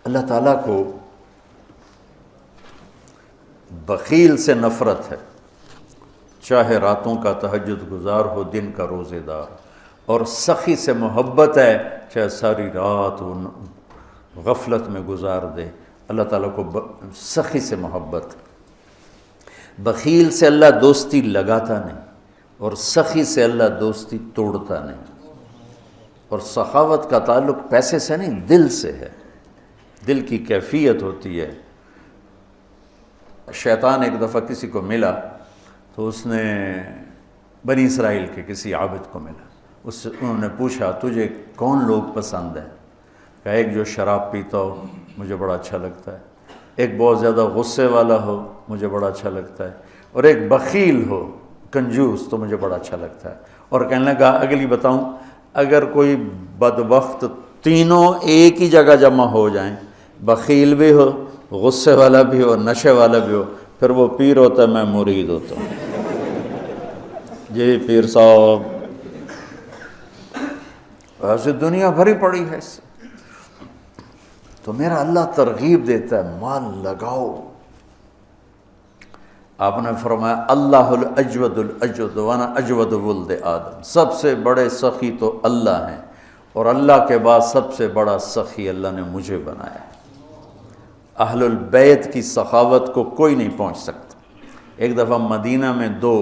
اللہ تعالیٰ کو بخیل سے نفرت ہے، چاہے راتوں کا تہجد گزار ہو، دن کا روزے دار، اور سخی سے محبت ہے، چاہے ساری رات وہ غفلت میں گزار دے، اللہ تعالیٰ کو سخی سے محبت۔ بخیل سے اللہ دوستی لگاتا نہیں، اور سخی سے اللہ دوستی توڑتا نہیں۔ اور سخاوت کا تعلق پیسے سے نہیں، دل سے ہے، دل کی کیفیت ہوتی ہے۔ شیطان ایک دفعہ کسی کو ملا تو اس نے بنی اسرائیل کے کسی عابد کو ملا، اس سے انہوں نے پوچھا تجھے کون لوگ پسند ہیں؟ کہ ایک جو شراب پیتا ہو مجھے بڑا اچھا لگتا ہے، ایک بہت زیادہ غصے والا ہو مجھے بڑا اچھا لگتا ہے، اور ایک بخیل ہو کنجوس تو مجھے بڑا اچھا لگتا ہے۔ اور کہنے لگا اگلی بتاؤں، اگر کوئی بدبخت تینوں ایک ہی جگہ جمع ہو جائیں، بخیل بھی ہو، غصے والا بھی ہو، نشے والا بھی ہو، پھر وہ پیر ہوتا ہے، میں مرید ہوتا ہوں۔ جی پیر صاحب، ایسے دنیا بھری پڑی ہے اس سے۔ تو میرا اللہ ترغیب دیتا ہے مال لگاؤ۔ آپ نے فرمایا اللہ الاجود الاجود وانا اجود ولد آدم، سب سے بڑے سخی تو اللہ ہیں، اور اللہ کے بعد سب سے بڑا سخی اللہ نے مجھے بنایا۔ اہل البیت کی سخاوت کو کوئی نہیں پہنچ سکتا۔ ایک دفعہ مدینہ میں دو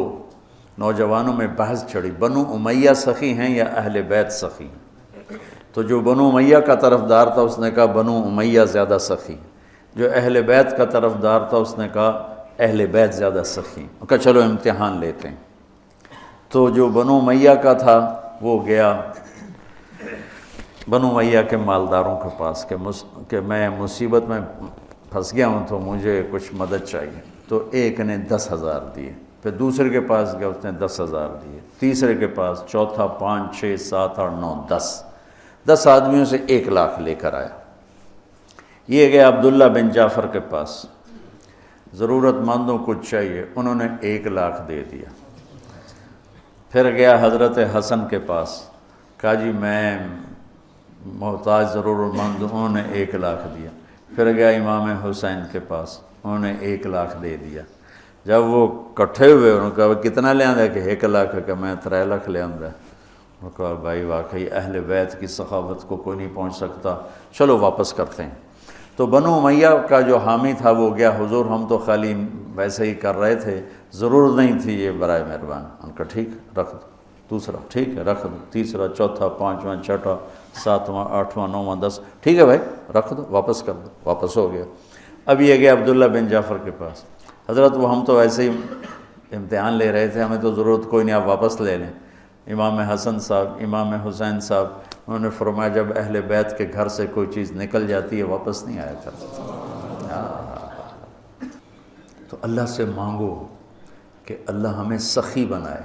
نوجوانوں میں بحث چڑھی، بنو امیہ سخی ہیں یا اہل بیت سخی؟ تو جو بنو امیہ کا طرفدار تھا اس نے کہا بنو امیہ زیادہ سخی، جو اہل بیت کا طرفدار تھا اس نے کہا اہل بیت زیادہ سخی۔ کہا چلو امتحان لیتے ہیں۔ تو جو بنو امیہ کا تھا وہ گیا بنو امیہ کے مالداروں کے پاس کہ میں مصیبت میں پھنس گیا ہوں تو مجھے کچھ مدد چاہیے۔ تو ایک نے 10,000 دیے، پھر دوسرے کے پاس گیا اس نے 10,000 دیے، تیسرے کے پاس، چوتھا 5 6 7 8 9 10 آدمیوں سے 1,00,000 لے کر آیا۔ یہ گیا عبداللہ بن جعفر کے پاس، ضرورت مندوں کو چاہیے، انہوں نے 1,00,000 دے دیا۔ پھر گیا حضرت حسن کے پاس، کہا جی میں محتاج ضرورت مند، انہوں نے 1,00,000 دیا۔ پھر گیا امام حسین کے پاس، انہوں نے 1,00,000 دے دیا۔ جب وہ کٹھے ہوئے انہوں نے کہا کتنا لے آندہ؟ کہ 1,00,000 کہ میں 3,00,000 لے آندہ۔ انہوں نے کہا بھائی واقعی اہل بیت کی سخاوت کو کوئی نہیں پہنچ سکتا، چلو واپس کرتے ہیں۔ تو بنو امیہ کا جو حامی تھا وہ گیا، حضور ہم تو خالی ویسے ہی کر رہے تھے، ضرورت نہیں تھی، یہ برائے مہربان۔ ان کا ٹھیک رکھ دو، دوسرا ٹھیک ہے رکھ دو، تیسرا چوتھا 5واں 6واں 7واں 8واں 9واں 10، ٹھیک ہے بھائی رکھ دو، واپس کر دو، واپس ہو گیا۔ اب یہ گیا عبداللہ بن جعفر کے پاس، حضرت وہ ہم تو ویسے ہی امتحان لے رہے تھے، ہمیں تو ضرورت کوئی نہیں، آپ واپس لے لیں۔ امام حسن صاحب، امام حسین صاحب، انہوں نے فرمایا جب اہل بیت کے گھر سے کوئی چیز نکل جاتی ہے واپس نہیں آیا کرتی۔ تو اللہ سے مانگو کہ اللہ ہمیں سخی بنائے۔